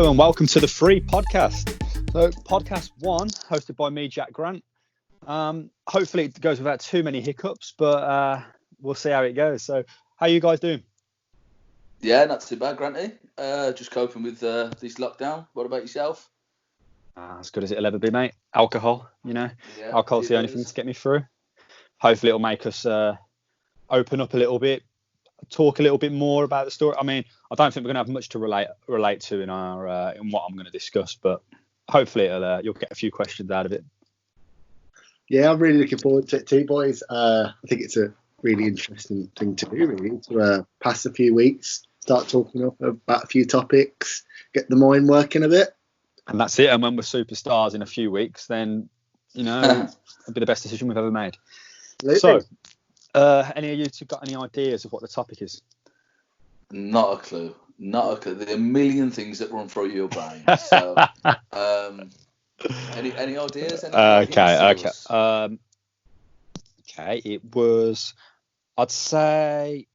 Hello and welcome to the Free Podcast. So, podcast one, hosted by me, Jack Grant. Hopefully it goes without too many hiccups, but we'll see how it goes. So, how are you guys doing? Yeah, not too bad, Granty. Just coping with this lockdown. What about yourself? As good as it'll ever be, mate. Alcohol, Yeah, alcohol's the only thing to get me through. Hopefully it'll make us open up a little bit, talk a little bit more about the story. I mean, I don't think we're gonna have much to relate to in our in what I'm going to discuss, but hopefully you'll get a few questions out of it. Yeah, I'm really looking forward to it too, boys. I think it's a really interesting thing to do, really, to pass a few weeks, start talking about a few topics, get the mind working a bit. And that's it. And when we're superstars in a few weeks, then, it'll be the best decision we've ever made. Absolutely. So, any of you two got any ideas of what the topic is? Not a clue. There are a million things that run through your brain. So, any ideas? Okay. It was, I'd say,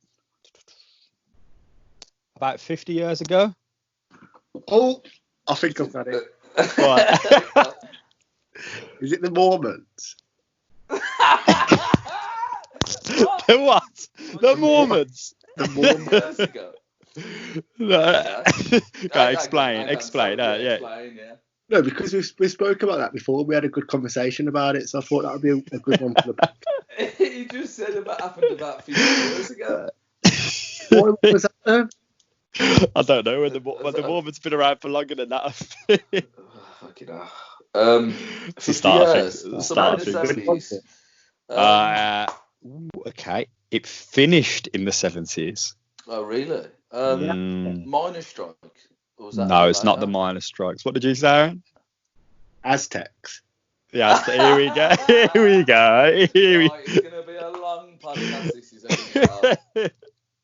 about 50 years ago. Oh, I think I've got it. Right. Is it the Mormons? The what? The Mormons? The Mormons. Years ago. No. Explain. Yeah. No, because we spoke about that before. We had a good conversation about it, so I thought that would be a good one for the podcast. You just said happened about 50 years ago. What was that then? I don't know when the Mormons been around for longer than that. Fucking hell. 50 years. Okay. It finished in the 70s. Oh, really? Miners' strike? Or was that No, it's not the miners' strikes. What did you say? Aztecs. Yeah, here we go. It's going to be a long podcast. This is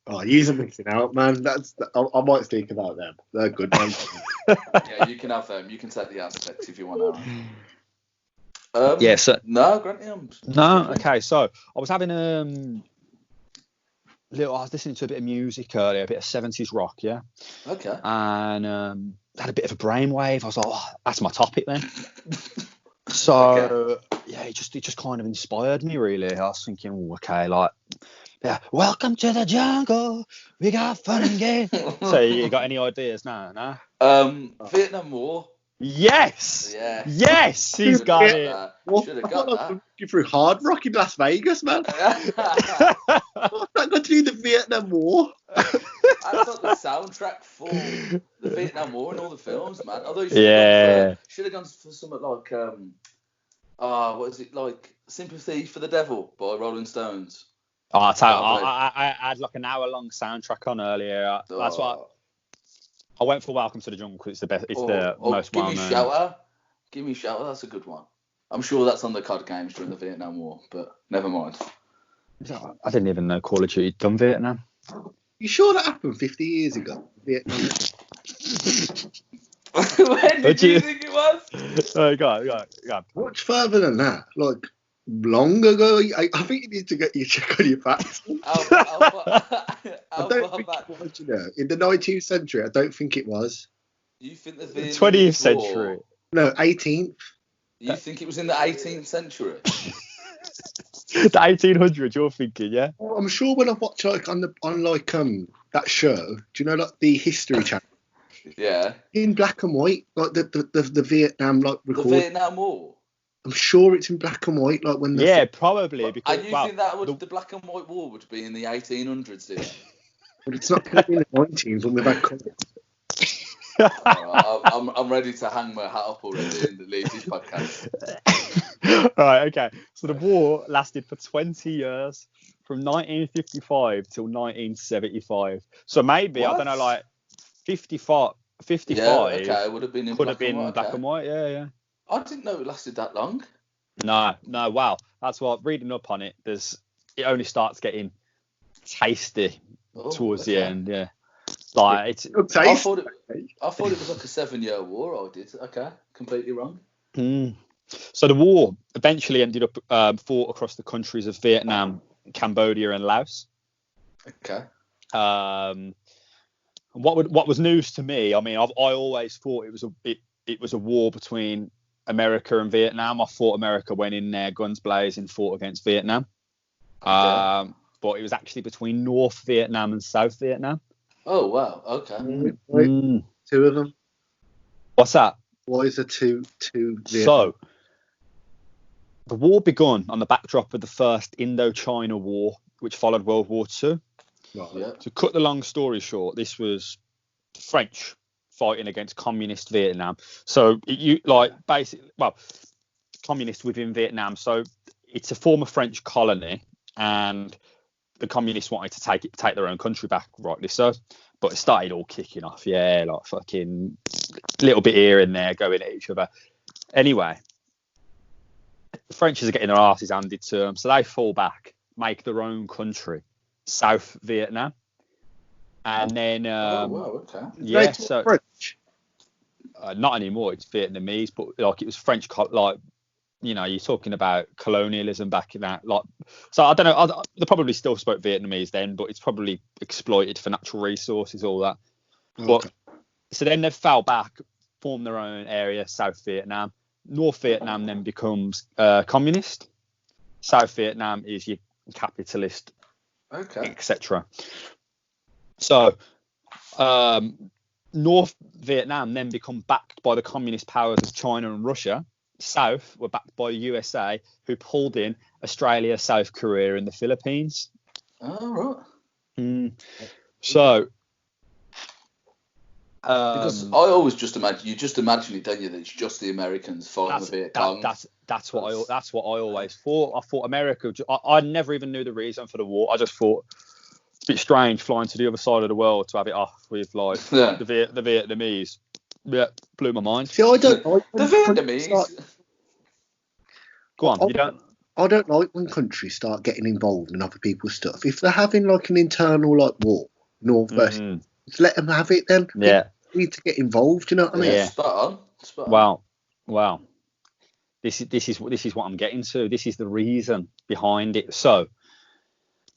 Oh, you're missing out, man. I might speak about them. They're good ones. Yeah, you can have them. You can take the Aztecs if you want to. No, Granty. No, okay. So I was having I was listening to a bit of music earlier, a bit of 70s rock, yeah. Okay. And had a bit of a brainwave. I was like, oh, that's my topic then. So yeah, it just kind of inspired me really. I was thinking, welcome to the jungle. We got fun and games. So you got any ideas now? No. Vietnam War. Yes. Yeah. Yes, he's got it. Should have got that. Looking through Hard Rock in Las Vegas, man. What's that got to do with the Vietnam War? I thought the soundtrack for the Vietnam War and all the films, man. Although you should have gone for something like what is it, like Sympathy for the Devil by Rolling Stones. Oh, I had like an hour-long soundtrack on earlier. That's what I went for. Welcome to the Jungle because it's the best. It's the most well-known. Give me Shelter. That's a good one. I'm sure that's on the COD games during the Vietnam War, but never mind. I didn't even know Call of Duty done Vietnam. You sure that happened 50 years ago? Vietnam. When did you think it was? Go on. Much further than that, like long ago. I think you need to get your check on your facts. I don't think it was, in the 19th century. I don't think it was. You think the 20th century? No, 18th. You think it was in the 18th century? The 1800s, you're thinking, yeah? Well, I'm sure when I watch on that show, do you know like the History Channel? Yeah. In black and white, like the Vietnam record. The Vietnam War. I'm sure it's in black and white, like when. Probably because. And you think that the black and white war would be in the 1800s, do you? But it's not in the 19s when we've had colour. I'm ready to hang my hat up already and leave this podcast. Right, okay. So the war lasted for 20 years, from 1955 till 1975. So maybe, I don't know, like 55. Yeah, okay, it would have been in black and white. Yeah. I didn't know it lasted that long. No, wow. That's what, reading up on it, it only starts getting tasty towards the end, yeah. Like I thought it was like a 7-year war. I did. Okay, completely wrong. So the war eventually ended up fought across the countries of Vietnam, Cambodia, and Laos. Okay. What was news to me? I mean, I always thought it was a war between America and Vietnam. I thought America went in there guns blazing, fought against Vietnam. But it was actually between North Vietnam and South Vietnam. Oh wow, okay. Two of them. What's that? Why is there two Vietnam? So the war begun on the backdrop of the First Indochina War, which followed World War II. Right. Yeah. To cut the long story short, this was the French fighting against communist Vietnam. So communist within Vietnam. So it's a former French colony, and the communists wanted to take their own country back, rightly so. But it started all kicking off, like fucking little bit here and there, going at each other. Anyway, the French are getting their asses handed to them, so they fall back, make their own country, South Vietnam, and then okay. Yeah, so French. Not anymore. It's Vietnamese, but like it was French, you're talking about colonialism back in that. So I don't know. They probably still spoke Vietnamese then, but it's probably exploited for natural resources, all that. Okay. But so then they fell back, formed their own area, South Vietnam. North Vietnam then becomes communist. South Vietnam is your capitalist, etc. So North Vietnam then become backed by the communist powers of China and Russia. South were backed by the USA, who pulled in Australia, South Korea, and the Philippines. Oh, right. So, because I always just imagine it, don't you? That it's just the Americans fighting the Viet Cong. That's what I always thought. I thought America. I never even knew the reason for the war. I just thought it's a bit strange flying to the other side of the world to have it off with the Vietnamese. Yeah, blew my mind. See, I don't like the Vietnamese. Go on, you don't. I don't like when countries start getting involved in other people's stuff. If they're having like an internal war, North versus, just let them have it then. Yeah. They need to get involved. You know what I mean? Yeah. Spot on. Well. This is what I'm getting to. This is the reason behind it. So,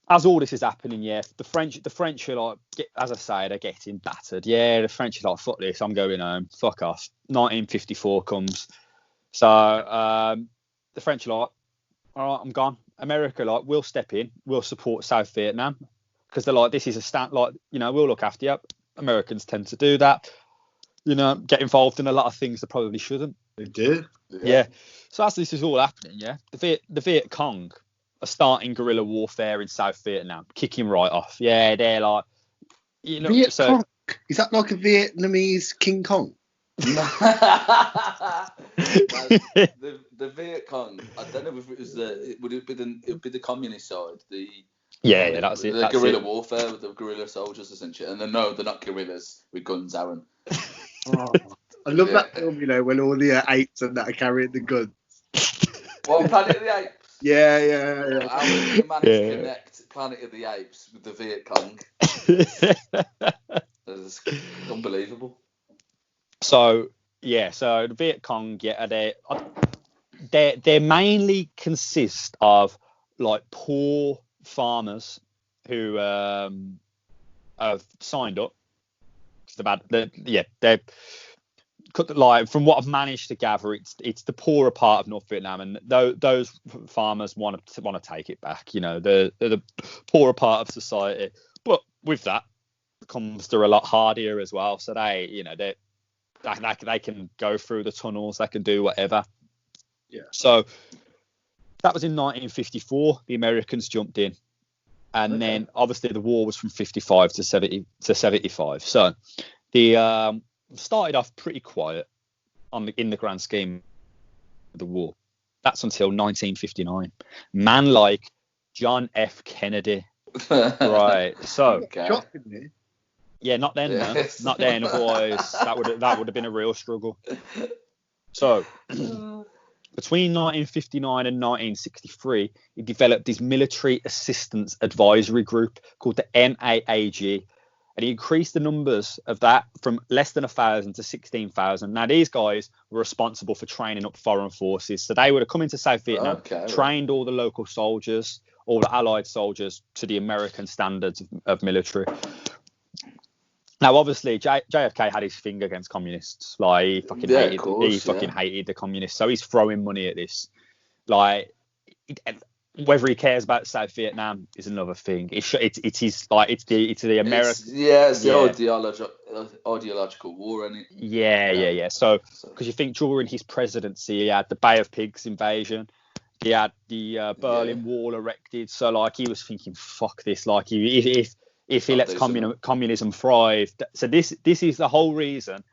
as all this is happening, the French are like, as I say, they're getting battered. Yeah, the French are like, fuck this, I'm going home. Fuck off. 1954 comes. So the French are like, all right, I'm gone. America like, we'll step in. We'll support South Vietnam because they're like, this is a stand. Like, we'll look after you. Americans tend to do that. Get involved in a lot of things they probably shouldn't. They do. Yeah. So as this is all happening, the Viet Cong are starting guerrilla warfare in South Vietnam, kicking right off. Yeah, they're like, Viet Cong? Is that like a Vietnamese King Kong? the Viet Cong. I don't know if it was it would be the communist side. That's it. The guerrilla warfare with the guerrilla soldiers essentially, and they're not guerrillas with guns, Aaron. I love that film, when all the apes and that are carrying the guns. What, Planet of the Apes? Yeah. How would you manage to connect Planet of the Apes with the Viet Cong? That's unbelievable. So the Viet Cong, they mainly consist of like poor farmers who have signed up. They're from what I've managed to gather, it's the poorer part of North Vietnam, and those farmers want to take it back. They're the poorer part of society, but with that comes they're a lot hardier as well. So they can go through the tunnels, they can do whatever. Yeah. So that was in 1954. The Americans jumped in, and then obviously the war was from 55 to 75. So the started off pretty quiet in the grand scheme of the war. That's until 1959. Man like John F. Kennedy. Right. So yeah, not then. Yes. No. Not then. Otherwise, that would have been a real struggle. So between 1959 and 1963, he developed his military assistance advisory group called the MAAG. And he increased the numbers of that from less than 1,000 to 16,000. Now, these guys were responsible for training up foreign forces. So they would have come into South Vietnam, trained all the local soldiers, all the Allied soldiers to the American standards of military. Now, obviously, JFK had his finger against communists. Like, he fucking hated the communists. So he's throwing money at this. Like, whether he cares about South Vietnam is another thing. It's the American. It's the ideological war, isn't it? Yeah. So, because you think during his presidency, he had the Bay of Pigs invasion. He had the Berlin Wall erected. So, like, he was thinking, fuck this. Like, if he lets communism thrive. So this is the whole reason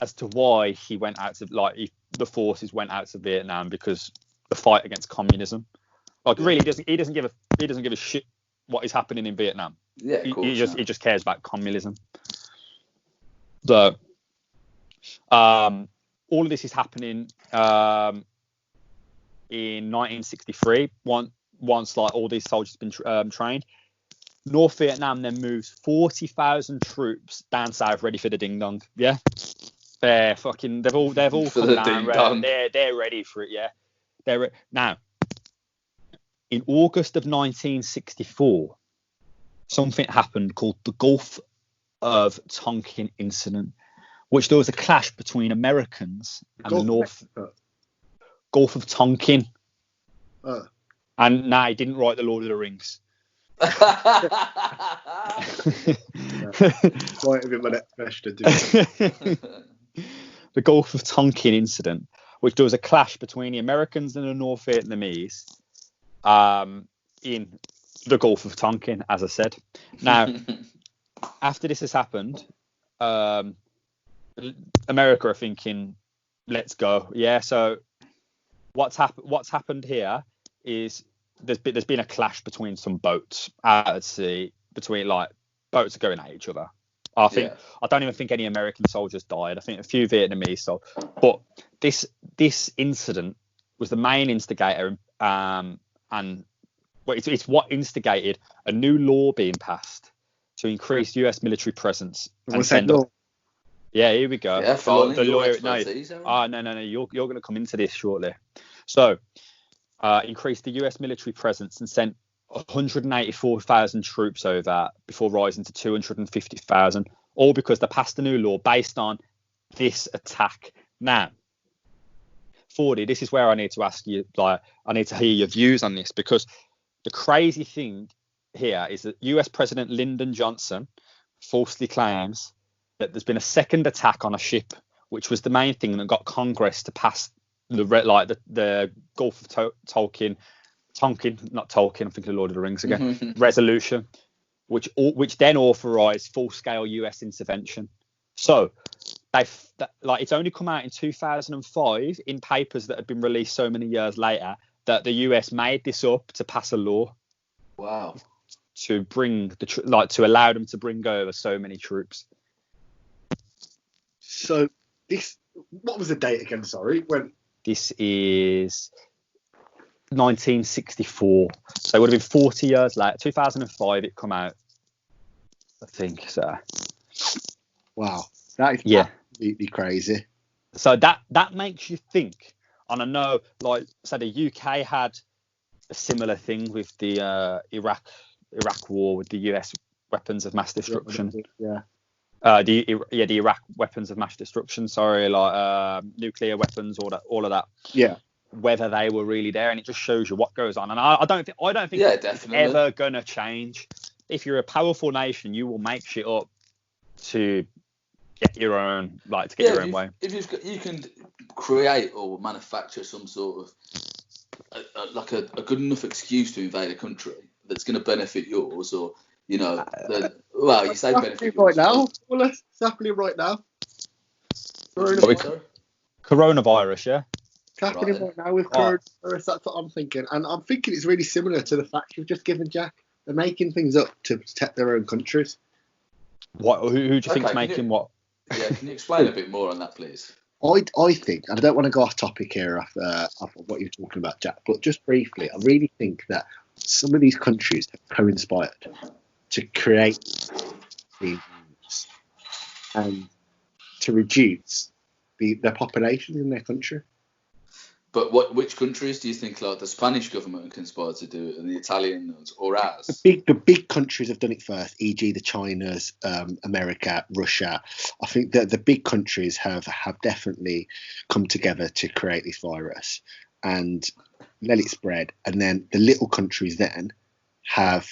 as to why he went out to, like, the forces went out to Vietnam, because the fight against communism. Like, really, he doesn't give a shit what is happening in Vietnam. Yeah, of course. He just cares about communism. So, all of this is happening in 1963. Once like all these soldiers have been trained, North Vietnam then moves 40,000 troops down south, ready for the ding dong. Yeah, they've all come down. They're ready for it. Yeah, now. In August of 1964, something happened called the Gulf of Tonkin incident, which there was a clash between Americans and the North. Gulf of Tonkin. And he didn't write the Lord of the Rings. Might have been my next question. The Gulf of Tonkin incident, which there was a clash between the Americans and the North Vietnamese. In the Gulf of Tonkin, as I said. Now, after this has happened, America are thinking, let's go. Yeah. So what's happened here is there's been a clash between some boats out at sea, between, like, boats are going at each other. I don't even think any American soldiers died. I think a few Vietnamese soldiers. But this incident was the main instigator. And it's what instigated a new law being passed to increase US military presence and send up. Yeah, here we go. Yeah, the lawyer. No, you're going to come into this shortly. So, increased the US military presence and sent 184,000 troops over before rising to 250,000, all because they passed a new law based on this attack. Now, Fordy, this is where I need to ask you, like, I need to hear your views on this, because the crazy thing here is that US President Lyndon Johnson falsely claims that there's been a second attack on a ship, which was the main thing that got Congress to pass the Gulf of Tonkin, not Tolkien, I'm thinking of Lord of the Rings again, resolution, which then authorized full-scale US intervention. So it's only come out in 2005 in papers that had been released so many years later that the US made this up to pass a law. Wow. To bring to allow them to bring over so many troops. So what was the date again? Sorry, when? This is 1964. So it would have been 40 years later. 2005 it come out, I think. So. Wow, that is absolutely crazy. So that makes you think. And I know, like, so the UK had a similar thing with the Iraq war with the US weapons of mass destruction. Yeah. The Iraq weapons of mass destruction. Sorry, like nuclear weapons, all of that. Yeah. Whether they were really there, and it just shows you what goes on. And I don't think it's ever gonna change. If you're a powerful nation, you will make shit up to get your own, your own way. If you can create or manufacture some sort of a good enough excuse to invade a country that's going to benefit yours, or you say benefit right now. Well, it's happening right now. Coronavirus, yeah. It's happening right now with coronavirus. That's what I'm thinking, and I'm thinking it's really similar to the fact you've just given, Jack. They're making things up to protect their own countries. What? Who do you think's making what? Yeah, can you explain a bit more on that, please? I think, and I don't want to go off topic here after what you're talking about, Jack, but just briefly, I really think that some of these countries have co-inspired to create these and to reduce their population in their country. But which countries do you think like the Spanish government conspired to do it, and the Italian ones, or ours? The big countries have done it first, e.g. the Chinas, America, Russia. I think that the big countries have definitely come together to create this virus and let it spread. And then the little countries then have,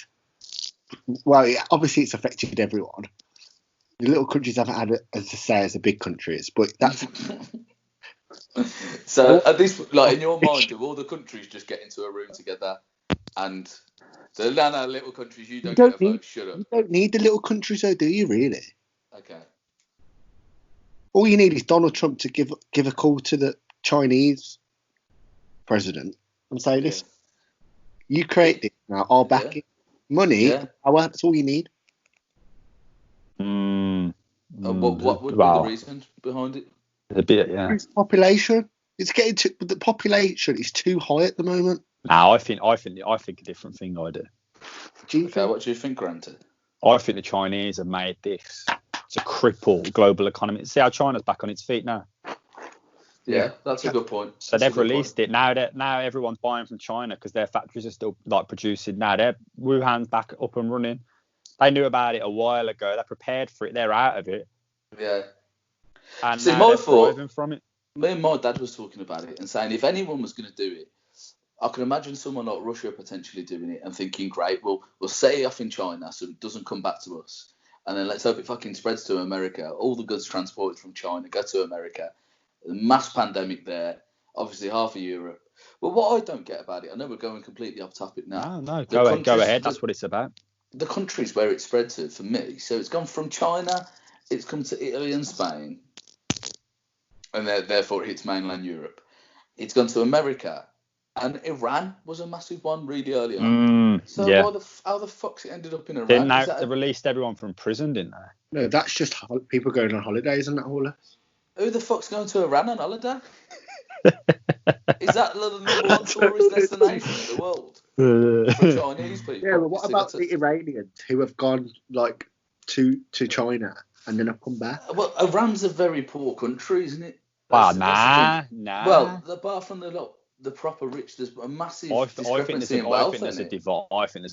well, obviously it's affected everyone. The little countries haven't had it as to say as the big countries, but that's... So at this, like in your mind, do all the countries just get into a room together and the little countries, you don't get a vote, shut up. You don't need the little countries though, do you really? Okay. All you need is Donald Trump to give a call to the Chinese president and say, listen, you create this now, I'll back it. Money, power, that's all you need. What would be the reason behind it? A bit, yeah. It's population. It's getting to, the population is too high at the moment. No, I think a different thing. I do. What do you think, Granted? I think the Chinese have made this to cripple global economy. See how China's back on its feet now. Yeah, that's a good point. So they've released it now. Now everyone's buying from China because their factories are still like producing. Now they're Wuhan's back up and running. They knew about it a while ago. They're prepared for it. They're out of it. Yeah. And see, my thought, from it. Me and my dad was talking about it and saying if anyone was going to do it, I can imagine someone like Russia potentially doing it and thinking, great, we'll set it off in China so it doesn't come back to us. And then let's hope it fucking spreads to America. All the goods transported from China go to America. Mass pandemic there. Obviously half of Europe. But what I don't get about it, I know we're going completely off topic now. No, go ahead. That's what it's about. The countries where it spread to, for me, so it's gone from China, it's come to Italy and Spain, and therefore it hits mainland Europe. It's gone to America, and Iran was a massive one really early on. How the fuck's it ended up in Iran? They released everyone from prison, didn't they? No, that's just people going on holidays and that all. Who the fuck's going to Iran on holiday? Is that the number one tourist destination in the world? For Chinese people? Yeah, but what about the Iranians who have gone like to China and then have come back? Well, Iran's a very poor country, isn't it? Nah. Well, apart from the proper rich, there's a massive discrepancy in wealth. I think there's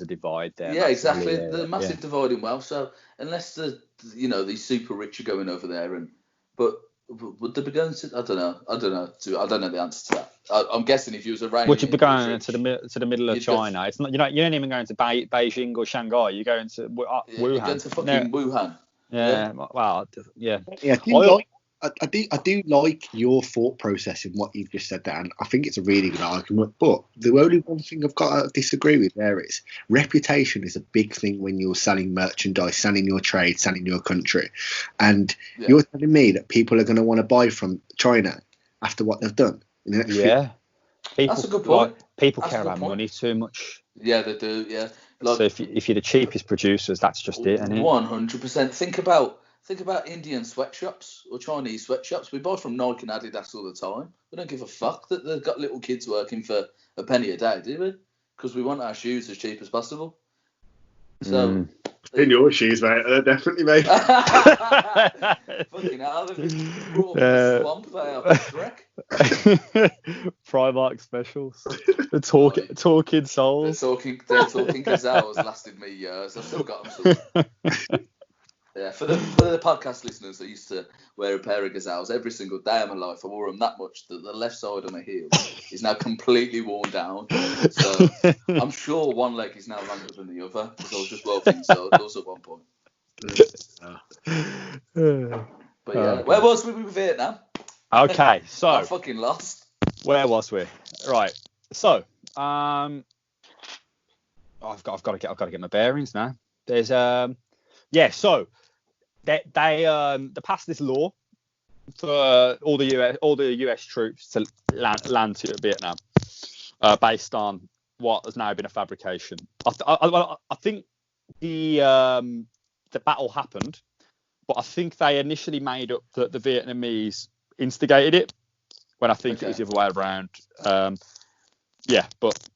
a divide there. Yeah, exactly. The massive divide in wealth. So unless these super rich are going over there, but would they be going to? I don't know. I don't know the answer to that. I'm guessing if you was Iranian, would you be going to the middle of China? It's not. You don't even going to Beijing or Shanghai. You're going to Wuhan. You're going to fucking Wuhan. Yeah. Well, yeah. I do like your thought process in what you've just said there, and I think it's a really good argument. But the only one thing I've got to disagree with there is reputation is a big thing when you're selling merchandise, selling your trade, selling your country. And you're telling me that people are going to want to buy from China after what they've done. That's a good point. People care about money too much. Yeah, they do. Yeah. So if you're the cheapest producers, that's just it, isn't it? 100%. Think about Indian sweatshops or Chinese sweatshops. We buy from Nike and Adidas all the time. We don't give a fuck that they've got little kids working for a penny a day, do we? Because we want our shoes as cheap as possible. So, in your shoes, mate, definitely, mate. Fucking hell, they've been brought from the swamp there. Primark specials. The talking souls. The talking gazelles lasted me years. I've still got them. Yeah, for the podcast listeners that used to wear a pair of gazelles every single day of my life, I wore them that much that the left side of my heel is now completely worn down. So I'm sure one leg is now longer than the other because I was just welding those at one point. But yeah, where was we with Vietnam? Okay, so I'm fucking lost. Where was we? Right. So I've got to get my bearings now. There's so they passed this law for all the US troops to land to Vietnam based on what has now been a fabrication. I think the battle happened, but I think they initially made up that the Vietnamese instigated it when I think it was the other way around. But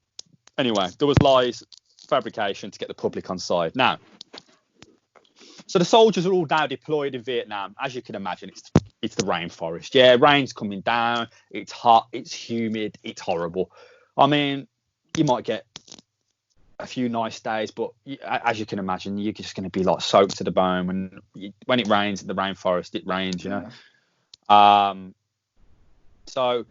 anyway, there was lies, fabrication to get the public on side. Now, so the soldiers are all now deployed in Vietnam. As you can imagine, it's the rainforest. Yeah, rain's coming down. It's hot. It's humid. It's horrible. I mean, you might get a few nice days, but as you can imagine, you're just going to be like soaked to the bone when it rains in the rainforest. It rains, you know. So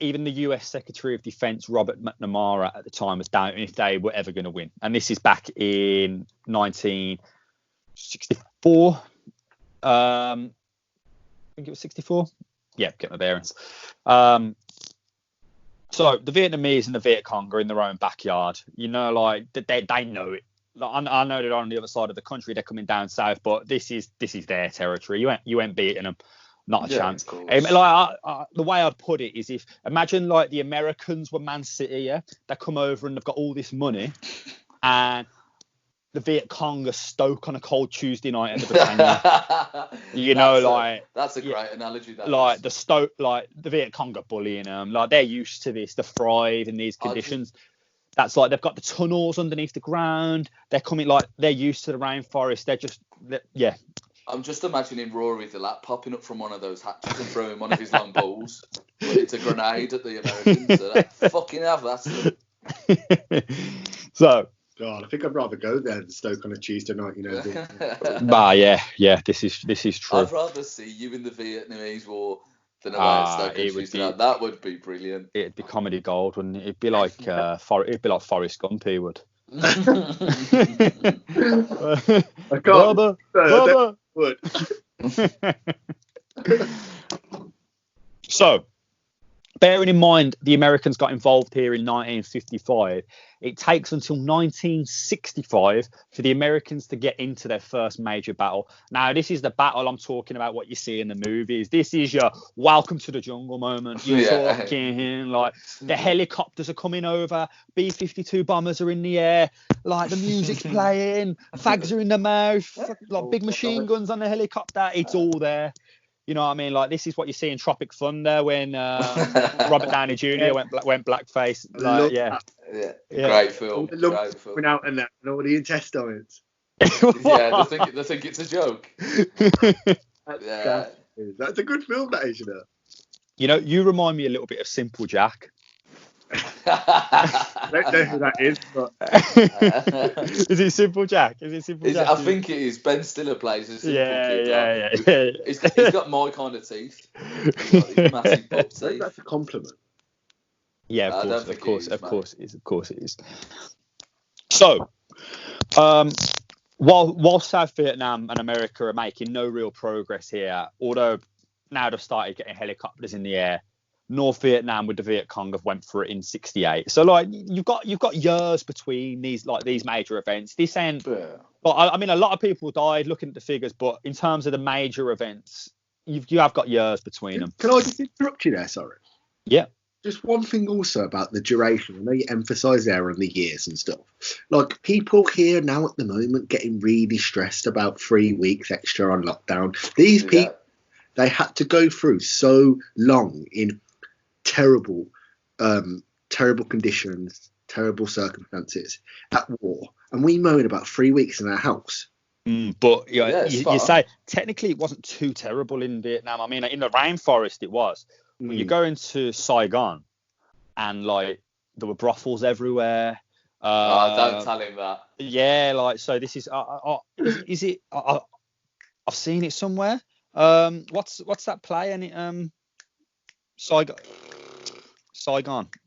even the US Secretary of Defense Robert McNamara at the time was doubting if they were ever going to win, and this is back in 1964. I think it was 64. Yeah, get my bearings. So the Vietnamese and the Viet Cong are in their own backyard. You know, like they know it. Like, I know they're on the other side of the country. They're coming down south, but this is their territory. You ain't beating them. Not a chance. The way I'd put it is, if imagine like the Americans were Man City, yeah, they come over and they've got all this money, and the Viet Cong are Stoke on a cold Tuesday night at the Britannia. That's a great analogy. Like the Stoke, like the Viet Cong are bullying them. Like they're used to this. They thrive in these conditions. That's like they've got the tunnels underneath the ground. They're coming like they're used to the rainforest. Yeah. I'm just imagining Rory the Lap popping up from one of those hatches and throwing one of his long balls. But it's a grenade at the Americans. So fucking have that. So. God, I think I'd rather go there than Stoke on a Tuesday night, you know. Yeah, this is true. I'd rather see you in the Vietnamese War than away at Stoke on Tuesday night. That would be brilliant. It'd be comedy gold, wouldn't it? It'd be like Forrest Gump, he would. Bubba would. So, bearing in mind the Americans got involved here in 1955, it takes until 1965 for the Americans to get into their first major battle. Now, this is the battle I'm talking about, what you see in the movies. This is your welcome to the jungle moment. You're talking like the helicopters are coming over, B-52 bombers are in the air, like the music's playing, fags are in the mouth, like big machine guns on the helicopter. It's all there. You know what I mean? Like, this is what you see in Tropic Thunder when Robert Downey Jr. went blackface. Like, yeah. Great film. Great film. Went out and all the intestines. Yeah, they think it's a joke. That's a good film, that is, you know. You know, you remind me a little bit of Simple Jack. I don't know who that is, but is it Simple Jack? I think it is. Ben Stiller plays a simple kid. Yeah. He's got my kind of teeth. He's massive buck teeth. That's a compliment. Yeah, of course it is. So, while South Vietnam and America are making no real progress here, although now they've started getting helicopters in the air, North Vietnam with the Viet Cong have went for it in '68. So like you've got years between these major events. This end, but I mean a lot of people died looking at the figures, but in terms of the major events, you have got years between them. Can I just interrupt you there? Sorry. Yeah. Just one thing also about the duration. I know you emphasise there on the years and stuff. Like people here now at the moment getting really stressed about 3 weeks extra on lockdown. These people, they had to go through so long in terrible conditions, terrible circumstances at war, and we moan about 3 weeks in our house. But you say technically it wasn't too terrible in Vietnam. I mean, in the rainforest it was. When you go into Saigon, and like there were brothels everywhere. Don't tell him that. Yeah, like so. This is is it? I've seen it somewhere. What's that play? And it Saigon.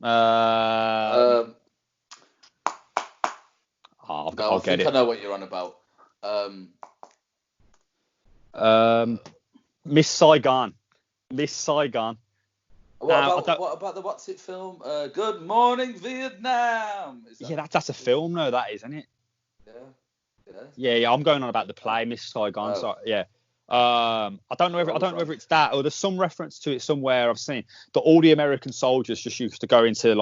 I'll get it. I know what you're on about. Miss Saigon. What about the what's it film? Good Morning Vietnam. That's a film, no, that is, isn't it? Yeah. I'm going on about the play, Miss Saigon. So, yeah. I don't know whether it's that or there's some reference to it somewhere I've seen that all the American soldiers just used to go into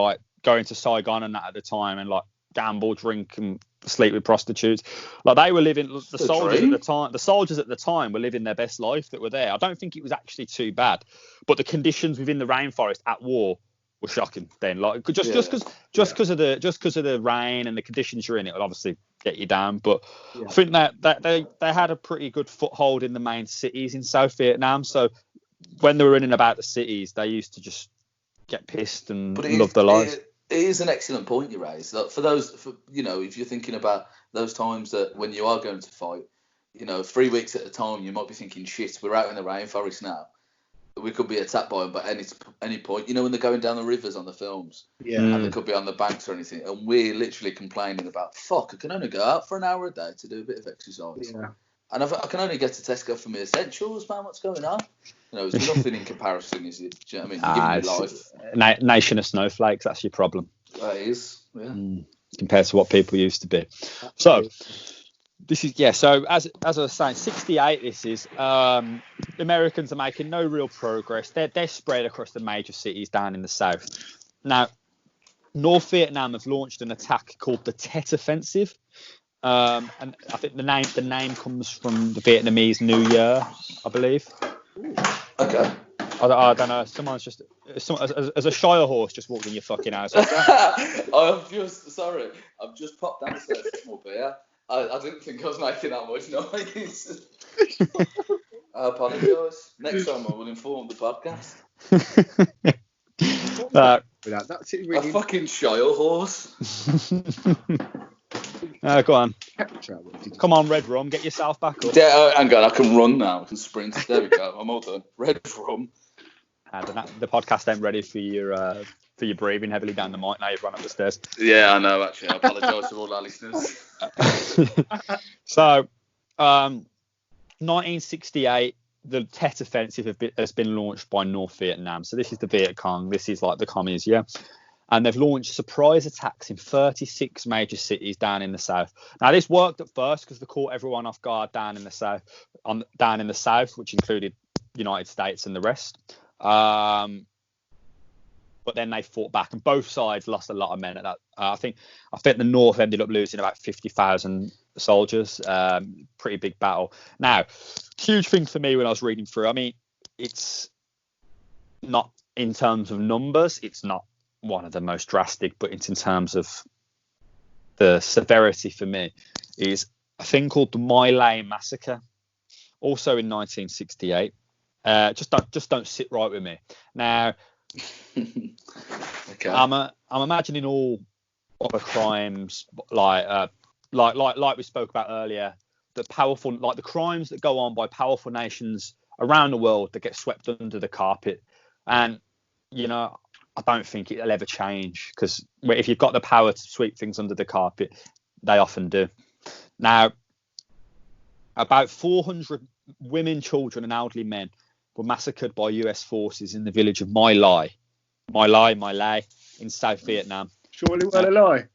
Saigon and that at the time and like gamble, drink and sleep with prostitutes. Like they were living the soldiers at the time were living their best life that were there. I don't think it was actually too bad, but the conditions within the rainforest at war were shocking then. Like just because of the rain and the conditions you're in, it will obviously get you down. But I think that they had a pretty good foothold in the main cities in South Vietnam. So when they were in and about the cities, they used to just get pissed and love their lives. It is an excellent point you raise. Like if you're thinking about those times that when you are going to fight, 3 weeks at a time, you might be thinking, shit, we're out in the rainforest now. We could be attacked by them at any point. When they're going down the rivers on the films, and they could be on the banks or anything, and we're literally complaining about, fuck, I can only go out for an hour a day to do a bit of exercise. Yeah. And I can only get to Tesco for my essentials, man. What's going on? It's nothing in comparison, is it? Do you know what I mean? You're giving me life. Nation of snowflakes, that's your problem. That is, yeah. Compared to what people used to be. So, this is, so as I was saying, 68 this is. Americans are making no real progress. They're spread across the major cities down in the south. Now, North Vietnam have launched an attack called the Tet Offensive. And I think the name comes from the Vietnamese New Year, I believe. Okay. I don't know. Someone's just as a Shire horse just walked in your fucking house. I've just popped downstairs to some beer. I didn't think I was making that much noise. I apologise. Next time I will inform the podcast. That's it, really. A fucking Shire horse. Go on. Come on, Red Rum, get yourself back up. Yeah, hang on, I can run now. I can sprint. There we go. I'm all done. Red Rum. The podcast ain't ready for your breathing heavily down the mic. Now you've run up the stairs. Yeah, I know. Actually, I apologise to all our listeners. So, 1968, the Tet Offensive has been launched by North Vietnam. So this is the Viet Cong. This is like the commies, yeah. And they've launched surprise attacks in 36 major cities down in the south. Now, this worked at first because they caught everyone off guard down in the south, which included United States and the rest. But then they fought back, and both sides lost a lot of men at that. I think the North ended up losing about 50,000 soldiers. Pretty big battle. Now, huge thing for me when I was reading through. I mean, it's not in terms of numbers. It's not one of the most drastic, but it's in terms of the severity for me, is a thing called the My Lai Massacre, also in 1968. Just don't sit right with me. Now, okay. I'm imagining all other crimes like we spoke about earlier, the crimes that go on by powerful nations around the world that get swept under the carpet, and I don't think it'll ever change, because if you've got the power to sweep things under the carpet, they often do. Now, about 400 women, children, and elderly men were massacred by US forces in the village of My Lai in South Vietnam. Surely we're a lie.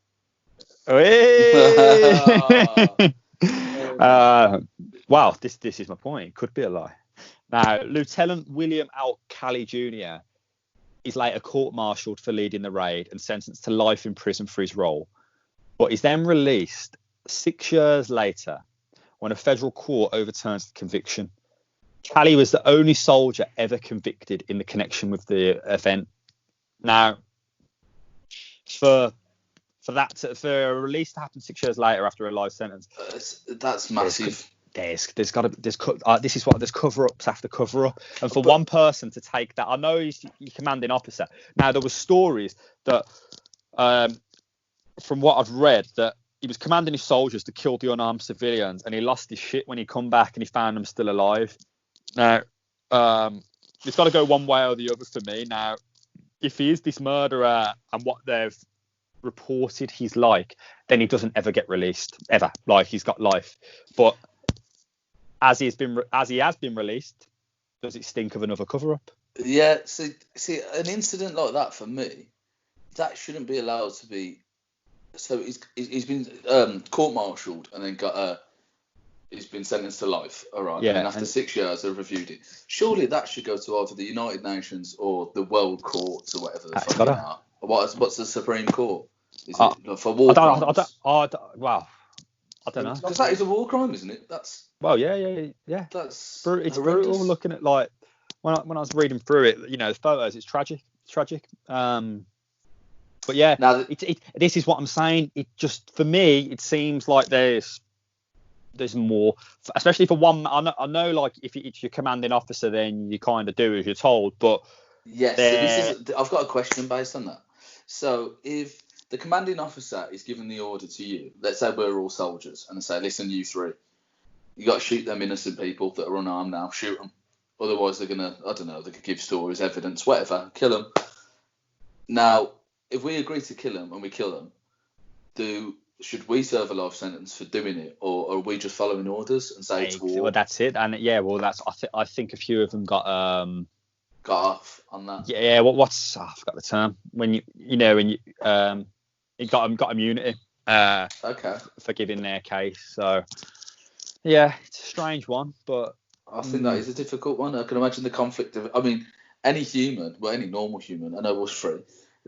Wow, this is my point. It could be a lie. Now, Lieutenant William L. Calley Jr. is later court-martialed for leading the raid and sentenced to life in prison for his role, but he's then released 6 years later when a federal court overturns the conviction. Calley was the only soldier ever convicted in the connection with the event. Now, for a release to happen 6 years later after a life sentence, that's massive. There's cover-ups after cover-up, and for one person to take that, I know he's commanding officer. Now, there were stories that, from what I've read, that he was commanding his soldiers to kill the unarmed civilians, and he lost his shit when he come back and he found them still alive. Now, it's got to go one way or the other for me. Now, if he is this murderer and what they've reported he's like, then he doesn't ever get released, ever. Like, he's got life, but as he has been released, does it stink of another cover-up? Yeah, see, an incident like that, for me, that shouldn't be allowed to be. So he's been court-martialed and then he's been sentenced to life. All right, yeah, and after 6 years they've reviewed it. Surely that should go to either the United Nations or the World Courts or whatever the fuck they are. What's the Supreme Court? Is it for war crimes? Wow. I don't know. Because that is a war crime, isn't it? That's. Well, yeah. It's brutal. Looking at, like, when I was reading through it, the photos, it's tragic. But yeah, now this is what I'm saying. It just, for me, it seems like there's there's more, especially for one. I know like if you're commanding officer, then you kind of do as you're told. But yes, so I've got a question based on that. So if the commanding officer is giving the order to you, let's say we're all soldiers, and they say, listen, you three, you got to shoot them innocent people that are unarmed now. Shoot them. Otherwise, they're gonna, I don't know, they could give stories, evidence, whatever. Kill them. Now, if we agree to kill them and we kill them, should we serve a life sentence for doing it, or are we just following orders and say it's war? Well, that's it. And I think a few of them got off on that. Yeah. I forgot the term when you got immunity. Okay. For giving their case. So yeah, it's a strange one, but I think that is a difficult one. I can imagine the conflict of. I mean, any normal human, I know us three.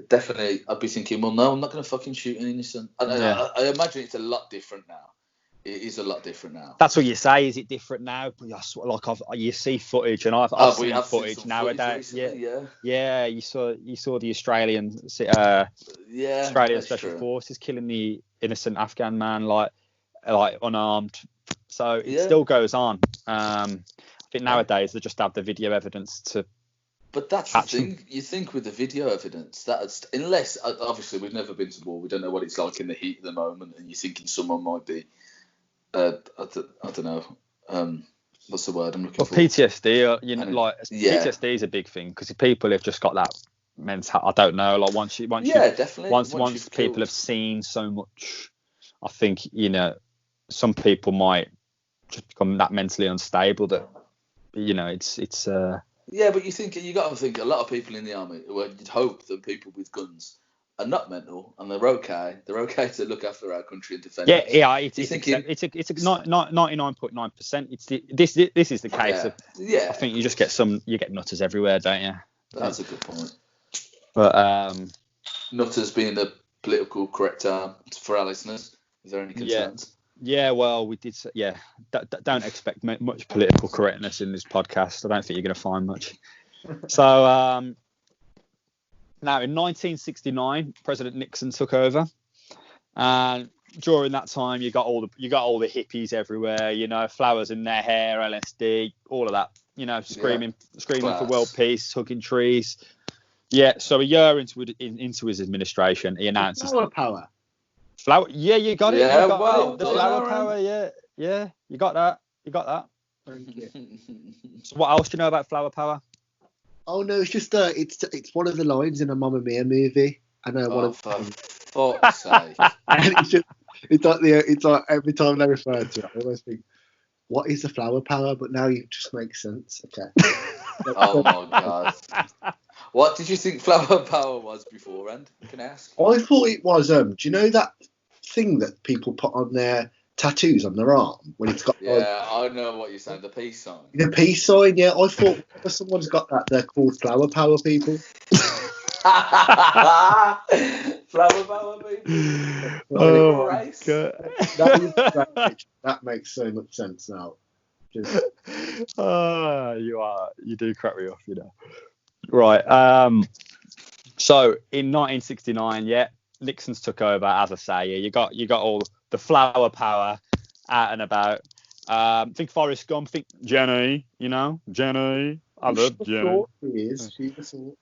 Definitely, I'd be thinking, well, no, I'm not going to fucking shoot an innocent. I imagine it's a lot different now. It is a lot different now. That's what you say. Is it different now? You see footage, and I've seen footage nowadays. Yeah. You saw the Australian Special Forces killing the innocent Afghan man like unarmed. So it still goes on. I think nowadays they just have the video evidence to. But that's the thing. You think with the video evidence, unless obviously we've never been to war, we don't know what it's like in the heat of the moment, and you're thinking someone might be, I don't know, what's the word I'm looking for? PTSD. PTSD is a big thing because people have just got that mental. I don't know. Like once people have seen so much, I think some people might just become that mentally unstable that it's. Yeah, but you got to think a lot of people in the army, you'd hope that people with guns are not mental and they're okay. They're okay to look after our country and defend us. Yeah. It's 99.9%. This is the case of. Yeah. I think you get nutters everywhere, don't you? That's a good point. But nutters being the political correct term for our listeners. Is there any concerns? Yeah, well, we did. Don't expect much political correctness in this podcast. I don't think you're going to find much. So now in 1969, President Nixon took over, and during that time, you got all the hippies everywhere. Flowers in their hair, LSD, all of that. Screaming for world peace, hugging trees. Yeah. So a year into his administration, he announces flower power. Yeah, you got it. Yeah, the flower power. Yeah, you got that. Thank you. So what else do you know about flower power? Oh no, it's just it's one of the lines in a Mamma Mia movie. I know for fuck's sake. And it's like every time they refer to it, I always think, what is the flower power? But now it just makes sense. Okay. Oh my god. What did you think flower power was beforehand? Can I ask? I thought it was do you know that thing that people put on their tattoos on their arm when it's got I know what you're saying, the peace sign. The peace sign, yeah. I thought if someone's got that, they're called flower power people. Flower power people. Oh my god. That makes so much sense now. You do crack me off, Right. So in 1969, Nixon's took over, as I say. You got all the flower power out and about. Think Forrest Gump. Think Jenny. Jenny. I love Jenny. She's the sort.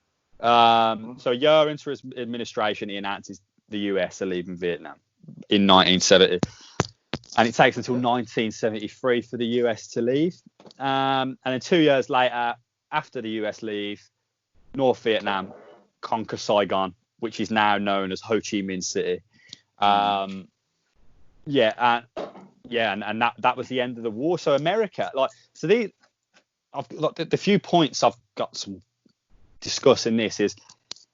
So a year into his administration, he announces the US are leaving Vietnam in 1970, and it takes until 1973 for the US to leave. And then 2 years later, after the US leave, North Vietnam conquer Saigon, which is now known as Ho Chi Minh City. And that was the end of the war. So America, the few points I've got to discuss in this is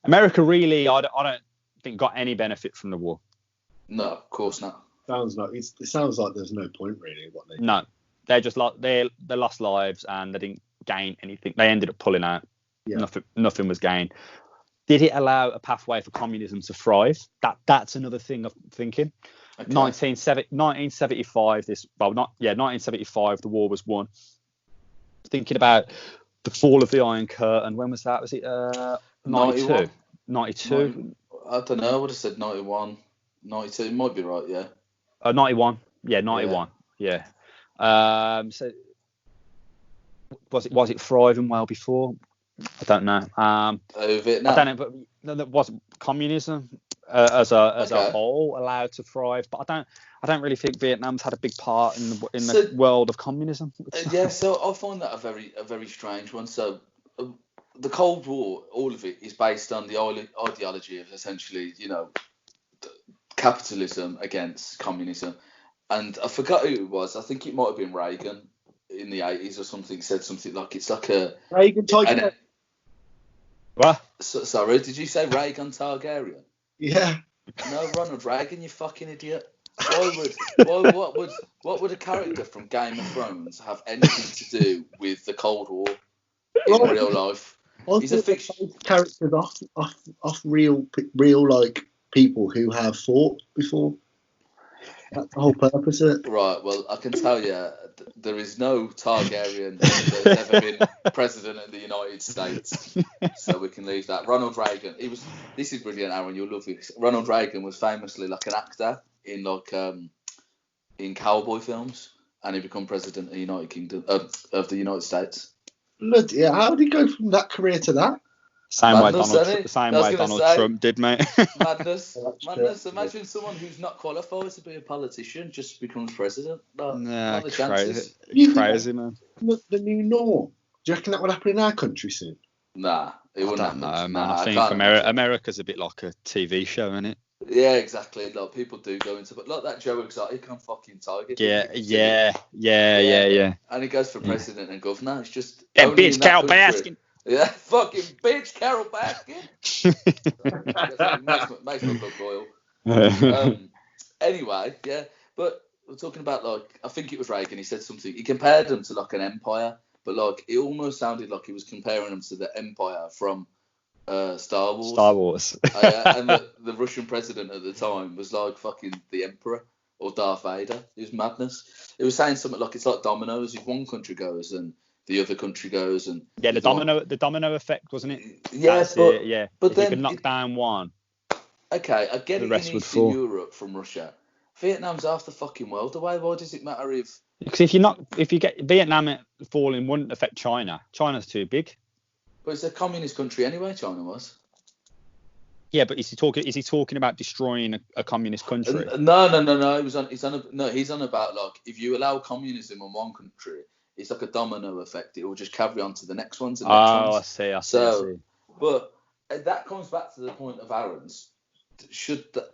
America really, I don't think got any benefit from the war. No, of course not. It sounds like there's no point really. No, they just they lost lives and they didn't gain anything. They ended up pulling out. Yeah. Nothing was gained. Did it allow a pathway for communism to thrive? That's another thing I'm thinking. Okay. 1975. 1975. The war was won. Thinking about the fall of the Iron Curtain. When was that? Was it 92? 92. I don't know. I would have said 91, 92. It might be right. Yeah. 91. Yeah, 91. Yeah. So was it thriving well before? I don't know. Vietnam. I don't know, but that wasn't communism as a whole allowed to thrive. But I don't really think Vietnam's had a big part in the world of communism. So I find that a very strange one. So the Cold War, all of it is based on the ideology of essentially, capitalism against communism. And I forgot who it was. I think it might have been Reagan in the 80s or something. Said something like it's like a Reagan Targaryen. What? Sorry, did you say Reagan Targaryen? Yeah. No, Ronald Reagan, you fucking idiot. What would a character from Game of Thrones have anything to do with the Cold War in real life? He's a fiction characters off real like people who have fought before. That's the whole purpose of it. Right, well, I can tell you, there is no Targaryen that has ever been president of the United States. So we can leave that. Ronald Reagan, this is brilliant, Aaron, you'll love this. Ronald Reagan was famously like an actor in in cowboy films, and he became president of the United Kingdom, of the United States. Look, yeah, how did he go from that career to that? Same way Donald Trump did, mate. Madness. Imagine someone who's not qualified to be a politician just becomes president. Not the chances. Crazy, man. Look, the new norm. Do you reckon that would happen in our country soon? Nah, it wouldn't happen. No, man. I think America's a bit like a TV show, isn't it? Yeah, exactly. Like people do go into, but like that Joe Exotic on fucking Tiger. Yeah. And he goes for president and governor. It's just that bitch Carol Baskin. Yeah, fucking bitch Carol Baskin. makes my blood boil. Anyway, yeah, but we're talking about I think it was Reagan. He said something. He compared them to like an empire, but it almost sounded like he was comparing them to the empire from Star Wars. And the Russian president at the time was like fucking the Emperor or Darth Vader. It was madness. It was saying something like it's like dominoes. If one country goes and the other country goes, and the domino effect, wasn't it? Yeah, but if then you could knock down one. Okay, I get it in Eastern Europe from Russia. Vietnam's half the fucking world away. Why does it matter if? Because if you get Vietnam falling, wouldn't affect China. China's too big. But it's a communist country anyway. China was. Yeah, but is he talking about destroying a communist country? No. He's on about if you allow communism in one country, it's like a domino effect. It will just carry on to the next ones. And next ones. I see. But that comes back to the point of Aaron's.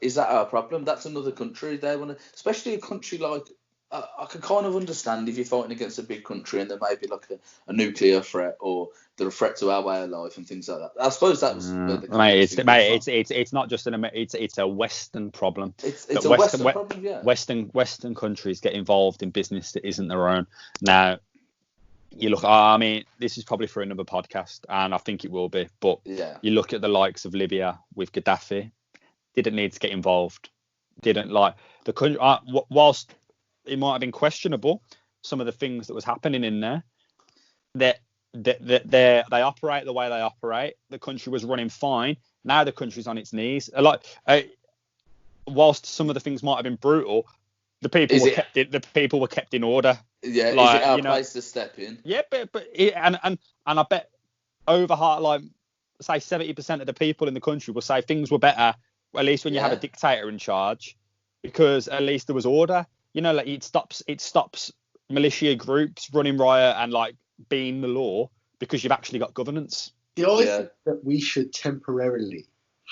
Is that our problem? That's another country they want to, especially a country like. I can kind of understand if you're fighting against a big country and there may be like a nuclear threat or they're a threat to our way of life and things like that. I suppose that was. It's not just it's a Western problem. It's a Western problem, yeah. Western countries get involved in business that isn't their own. Now, you look. I mean, this is probably for another podcast, and I think it will be. But you look at the likes of Libya with Gaddafi. Didn't need to get involved. Didn't like the country. Whilst it might have been questionable, some of the things that was happening in there, they operate the way they operate. The country was running fine. Now the country's on its knees. Whilst some of the things might have been brutal, the people were kept in order. Yeah, is it our place to step in? Yeah, but I bet say 70% of the people in the country will say things were better. At least when you have a dictator in charge, because at least there was order. It stops militia groups running riot and being the law because you've actually got governance. I think that we should temporarily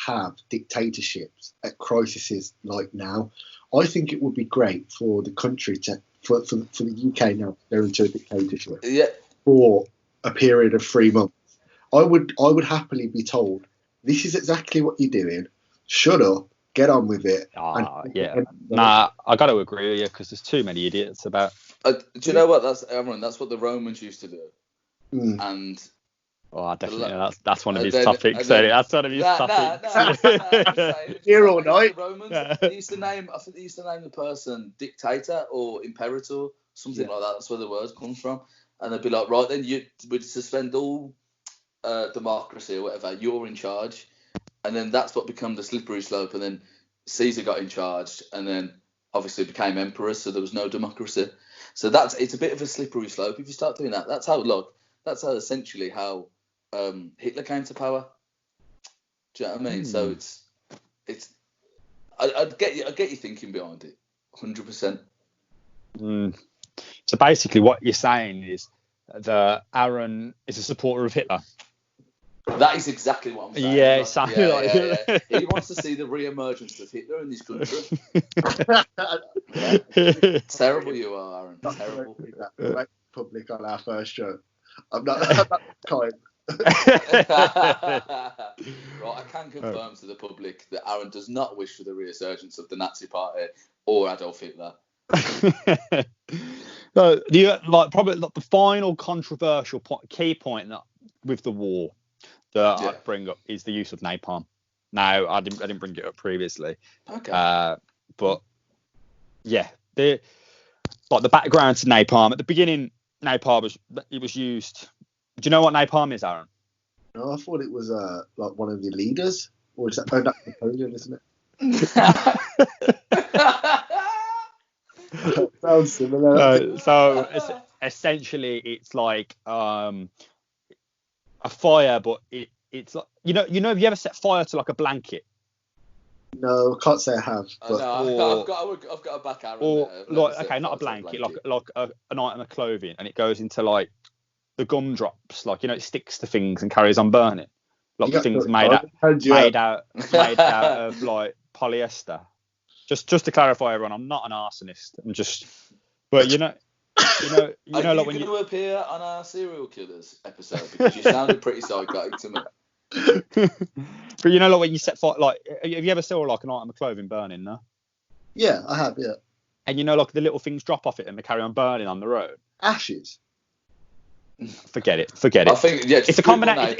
have dictatorships at crises like now. I think it would be great for the country for the UK now to go into a dictatorship for a period of 3 months. I would happily be told, this is exactly what you're doing. Shut up, get on with it. I got to agree with you because there's too many idiots about. Do you know what? That's what the Romans used to do. And definitely, that's one of his topics. That's one of his topics. Here all night. The Romans, they used to name the person dictator or imperator, something like that. That's where the word comes from. And they'd be like, right then, you would suspend all democracy or whatever. You're in charge. And then that's what became the slippery slope. And then Caesar got in charge, and then obviously became emperor, so there was no democracy. So it's a bit of a slippery slope if you start doing that. That's how essentially how Hitler came to power. Do you know what I mean? So it's I get you thinking behind it, 100%. So basically, what you're saying is that Aaron is a supporter of Hitler. That is exactly what I'm saying. Yeah, it sounded like yeah. He wants to see the re-emergence of Hitler in this country. Terrible you are, Aaron. Terrible. That public on our first show. I'm not that kind. Right, I can confirm to the public that Aaron does not wish for the resurgence of the Nazi Party or Adolf Hitler. So, probably the final controversial key point with the war that I'd bring up is the use of napalm. Now, I didn't bring it up previously. Okay. But yeah, the background to napalm at the beginning, napalm was used. Do you know what napalm is, Aaron? No, I thought it was like one of the leaders, or is that that's Napoleon, isn't it? Sounds similar. So essentially, it's like a fire, but it's like have you ever set fire to like a blanket? No, I can't say I have. But... No, I've got a back arrow. Or not a blanket, like an item of clothing, and it goes into like the gumdrops, like it sticks to things and carries on burning, like things made out of like polyester. Just to clarify, everyone, I'm not an arsonist. I'm just, but Are you like when going to appear on our serial killers episode because you sounded pretty psychotic to me. But like when you set fire, like have you ever saw like an item of clothing burning? No. Yeah, I have. Yeah. And like the little things drop off it and they carry on burning on the road. Ashes. Forget it. I think it's a combination.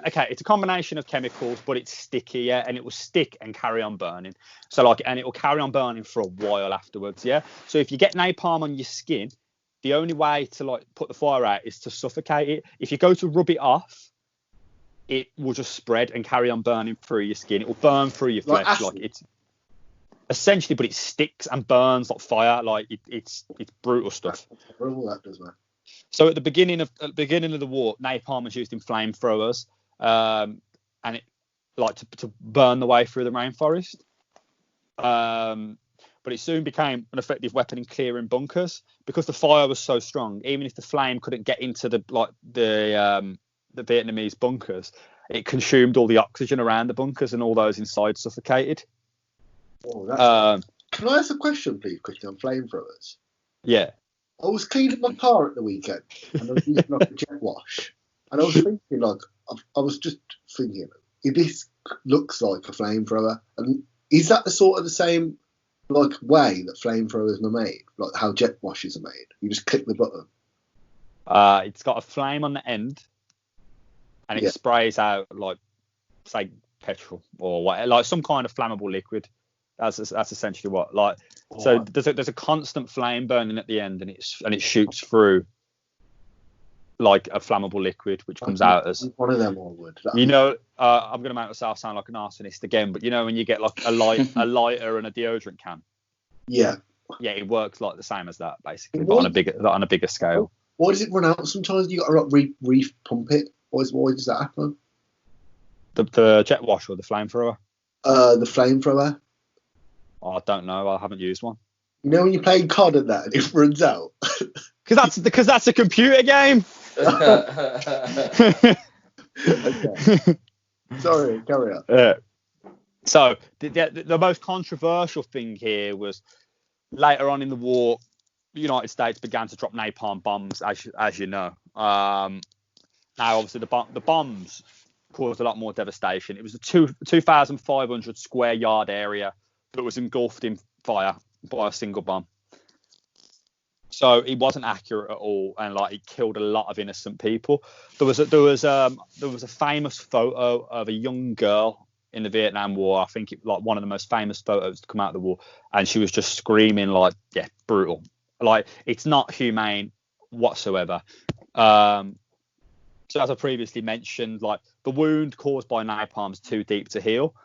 It's a combination of chemicals, but it's sticky, yeah, and it will stick and carry on burning. So and it will carry on burning for a while afterwards, yeah. So if you get napalm on your skin, the only way to put the fire out is to suffocate it. If you go to rub it off, it will just spread and carry on burning through your skin. It will burn through your flesh, like it's essentially, but it sticks and burns like fire. Like it's brutal stuff. That's horrible, that does, man. So at the beginning of the war, napalm was used in flamethrowers, and it to burn the way through the rainforest. But it soon became an effective weapon in clearing bunkers because the fire was so strong. Even if the flame couldn't get into the Vietnamese bunkers, it consumed all the oxygen around the bunkers, and all those inside suffocated. Oh, can I ask a question, please, quickly on flamethrowers? Yeah. I was cleaning my car at the weekend and I was using a jet wash, and I was thinking this looks like a flamethrower, and is that the same way that flamethrowers are made, like how jet washes are made? You just click the button. It's got a flame on the end, and it sprays out say petrol or what, like some kind of flammable liquid. That's essentially what So there's a constant flame burning at the end, and it shoots through like a flammable liquid, which comes out as one of them. I would. I'm going to make myself sound like an arsonist again, but when you get like a lighter and a deodorant can. Yeah, it works like the same as that basically, but on a bigger scale. Why does it run out sometimes? You got to re-pump it. Why does that happen? The jet wash or the flamethrower? The flamethrower. I don't know. I haven't used one. When you play COD and that, and it runs out. Because that's a computer game. Okay. Sorry, carry on. So the most controversial thing here was later on in the war, the United States began to drop napalm bombs, as you know. Now, obviously, the bombs caused a lot more devastation. It was a 2,500 square yard area that was engulfed in fire by a single bomb. So it wasn't accurate at all, and it killed a lot of innocent people. There was a famous photo of a young girl in the Vietnam War. I think one of the most famous photos to come out of the war, and she was just screaming brutal. It's not humane whatsoever. So as I previously mentioned, the wound caused by napalm is too deep to heal.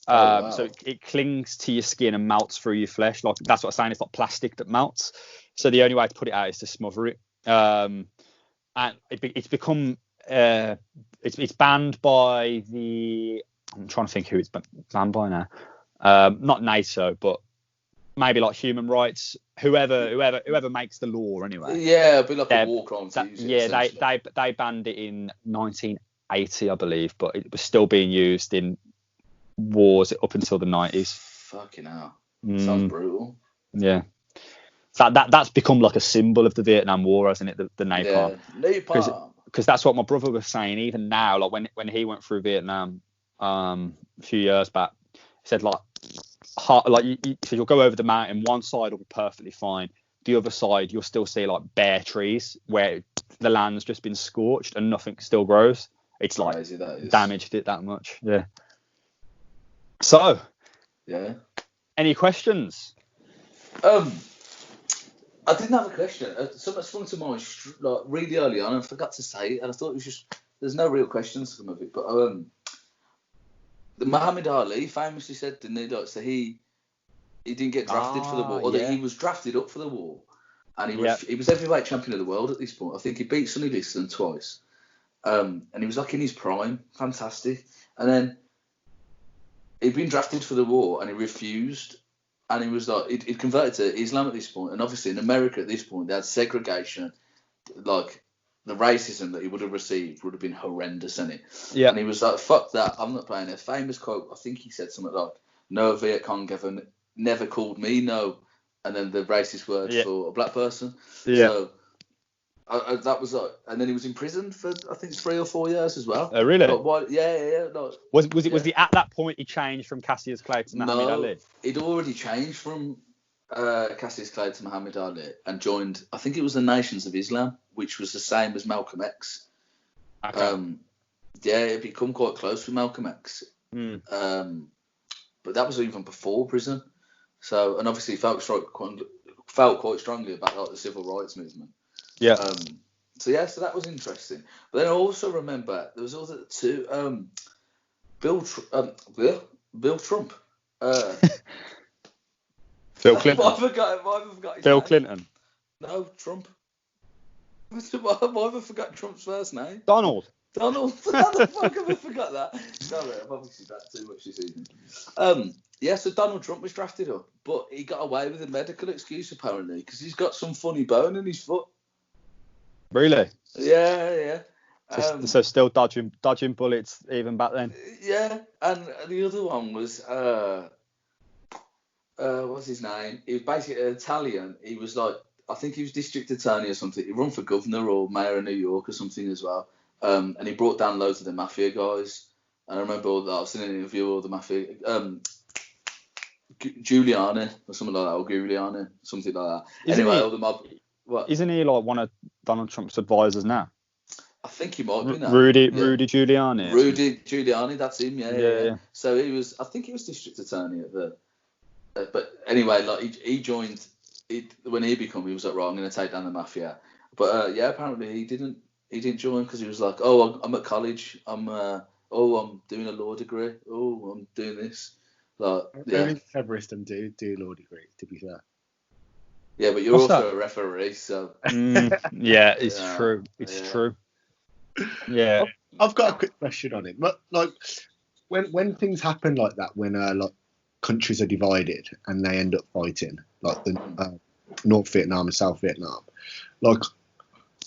So it clings to your skin and melts through your flesh. That's what I'm saying. It's like plastic that melts. So the only way to put it out is to smother it. And it's become it's banned by the. I'm trying to think who it's banned by now. Not NATO, but maybe like human rights. Whoever makes the law anyway. Yeah, it'd be like a war crime to use it. Yeah, they banned it in 1980, I believe, but it was still being used in wars up until the 90s. Fucking hell. Sounds brutal. Yeah. That's become like a symbol of the Vietnam War, hasn't it? The napalm. Yeah, napalm. Because that's what my brother was saying. Even now, like when he went through Vietnam a few years back, he said you'll go over the mountain. One side will be perfectly fine. The other side, you'll still see like bare trees where the land's just been scorched and nothing still grows. It's like crazy, damaged it that much. Yeah. So. Yeah. Any questions? I didn't have a question. Something sprung to mind like really early on, and I forgot to say it, and I thought it was just there's no real questions to come of it. But the Muhammad Ali famously said, didn't he? Like, so he didn't get drafted for the war, or that he was drafted up for the war, and he was heavyweight champion of the world at this point. I think he beat Sonny Liston twice, and he was like in his prime, fantastic. And then he'd been drafted for the war, and he refused. And he was like, he'd converted to Islam at this point. And obviously in America at this point, they had segregation. Like, the racism that he would have received would have been horrendous in it. Yeah. And he was like, fuck that, I'm not playing it. Famous quote, I think he said something like, no Viet Cong ever never called me no. And then the racist words for a black person. Yeah. So, that was like, and then he was in prison for I think 3 or 4 years as well. Oh really? Yeah. Like, was he at that point he changed from Cassius Clay to Muhammad Ali? He'd already changed from Cassius Clay to Muhammad Ali and joined. I think it was the Nations of Islam, which was the same as Malcolm X. Okay. He'd become quite close with Malcolm X. But that was even before prison. So, and obviously felt quite strongly about like the civil rights movement. Yeah. So that was interesting. But then I also remember there was also two Bill Trump. Bill Clinton. I forgot his Bill name. Clinton. No, Trump. Why have I forgot Trump's first name? Donald. How the fuck have I forgot that? Sorry, I've obviously done too much this evening. So Donald Trump was drafted up, but he got away with a medical excuse apparently because he's got some funny bone in his foot. Really? Yeah. So still dodging bullets even back then. Yeah, and the other one was what's his name? He was basically an Italian. He was like, I think he was district attorney or something. He ran for governor or mayor of New York or something as well. And he brought down loads of the mafia guys. And I remember all that. I was in an interview with all the mafia. Giuliani or something like that, or Giuliani, something like that. All the mob. What? Isn't he like one of Donald Trump's advisors now? I think he might be now. Rudy Giuliani. Rudy Giuliani, that's him. Yeah. So he was. I think he was district attorney at the. But anyway, like he joined. When he became, he was like, right, I'm going to take down the mafia. But apparently he didn't join because he was like, oh, I'm at college. I'm doing a law degree. Oh, I'm doing this. Like, Everest and do law degree, to be fair. Yeah, but you're also a referee, so. Yeah, it's true. It's true. Yeah. I've got a quick question on it. But like, when things happen like that, when like countries are divided and they end up fighting, like the North Vietnam and South Vietnam, like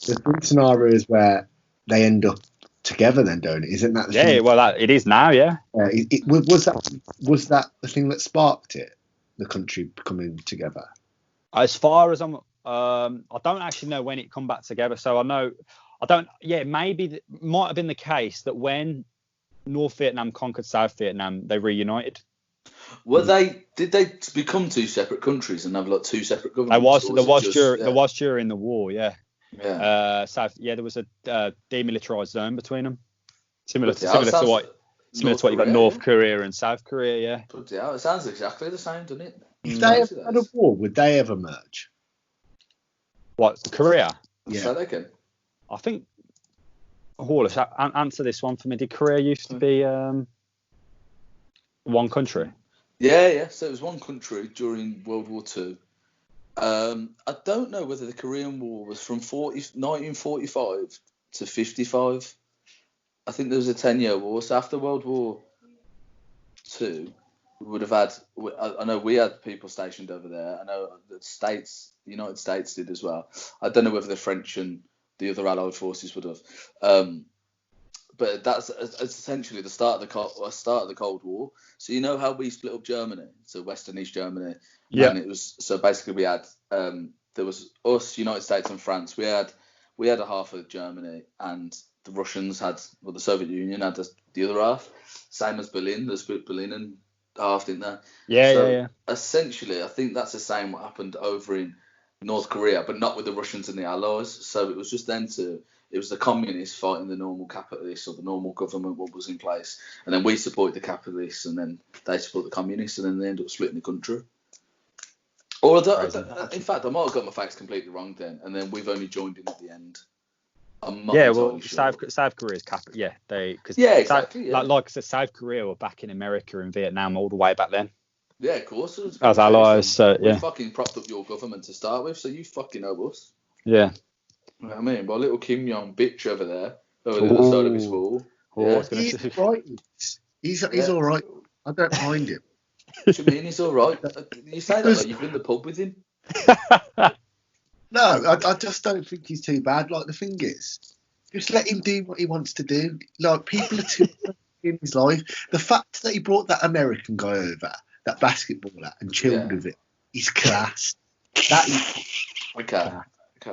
there's been scenarios where they end up together. Then don't it? Isn't that the thing? Well, it is now. Yeah. Was that the thing that sparked it? The country coming together. As far as I don't actually know when it come back together. So maybe might have been the case that when North Vietnam conquered South Vietnam, they reunited. Did they become two separate countries and have like two separate governments? There was during the war, yeah. Yeah. There was a demilitarized zone between them, similar to what you got North Korea and South Korea, yeah. It sounds exactly the same, doesn't it? If they ever had a war, would they ever merge? What, Korea? Yeah. So they can. I think. Let's answer this one for me. Did Korea used to be one country? Yeah. So it was one country during World War II. I don't know whether the Korean War was from 1945 to 55. I think there was a 10-year war. So after World War II, we would have had. I know we had people stationed over there. I know the United States did as well. I don't know whether the French and the other Allied forces would have. But that's essentially the start of the Cold War. So you know how we split up Germany, so West and East Germany. Yeah. And it was so basically we had there was us, United States and France. We had a half of Germany, and the Russians had, well, the Soviet Union had the other half. Same as Berlin, they split Berlin in half, didn't they? Yeah. Essentially, I think that's the same what happened over in North Korea, but not with the Russians and the Allies. So it was just it was the communists fighting the normal capitalists, or the normal government what was in place, and then we supported the capitalists, and then they support the communists, and then they end up splitting the country. Or in fact, I might have got my facts completely wrong then, and then we've only joined in at the end. I'm not entirely sure. South Korea's capital. Yeah, exactly. Like I said, South Korea were backing America and Vietnam all the way back then. Yeah, of course. As allies, so yeah. We fucking propped up your government to start with, so you fucking know us. Yeah. You know what I mean? But little Kim Jong bitch over there, over the other side of his wall. Yeah. He's right. He's all right. I don't mind him. What do you mean he's all right? You say that like you've been in the pub with him. No, I just don't think he's too bad. Like, the thing is, just let him do what he wants to do. Like, people are too in his life. The fact that he brought that American guy over, that basketballer, and chilled with it, is class. That is okay.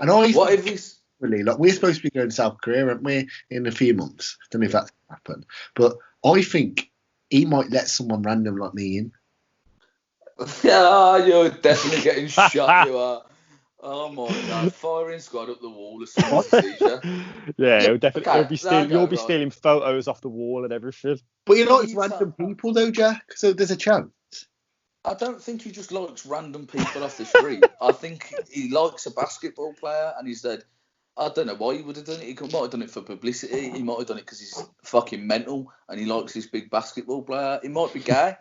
And I what if he's really, like, we're supposed to be going to South Korea, aren't we, in a few months? I don't know if that's going to happen, but I think he might let someone random like me in. Yeah, you're definitely getting shot. You are. Oh my god! Firing squad up the wall as soon as he sees you. Yeah, he'll definitely. You'll be stealing photos off the wall and everything. But you're not random people though, Jack. So there's a chance. I don't think he just likes random people off the street. I think he likes a basketball player, and he said, I don't know why he would have done it. He might have done it for publicity. He might have done it because he's fucking mental and he likes this big basketball player. He might be gay.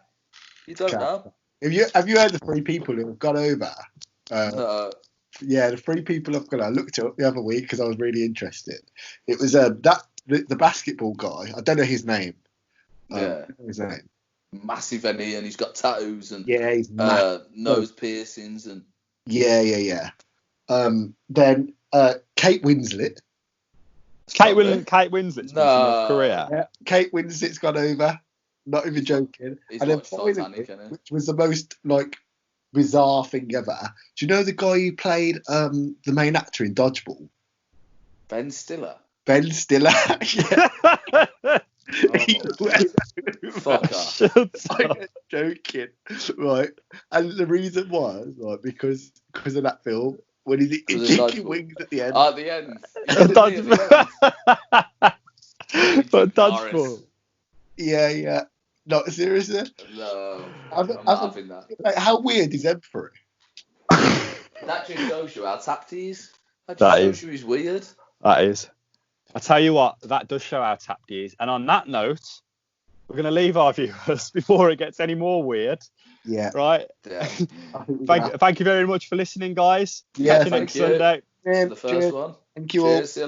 You don't know. Have you heard the 3 people who have gone over? Yeah, the 3 people I've gone. I looked it up the other week because I was really interested. It was the basketball guy. I don't know his name. His name. Massive, and he's got tattoos and he's nose piercings and yeah. Then Kate Winslet. Kate Winslet's from North Korea. Yeah, Kate Winslet's gone over. Not even joking. He's and then Titanic, which was the most bizarre thing ever. Do you know the guy who played the main actor in Dodgeball? Ben Stiller. Yeah. Fuck off. I'm joking. Right. And the reason was because of that film when he's eating chicken wings at the end. At the end. But Dodgeball. Yeah. No, seriously? No. I'm not having that. Like, how weird is Emperor? That just shows you how tapped he is. That shows you he's weird. That is. I tell you what, that does show how tapped he is. And on that note, we're going to leave our viewers before it gets any more weird. Yeah. Right? Yeah. Thank you very much for listening, guys. Yeah, Catch you next Sunday. The first one. Thank you Cheers, all. see you later.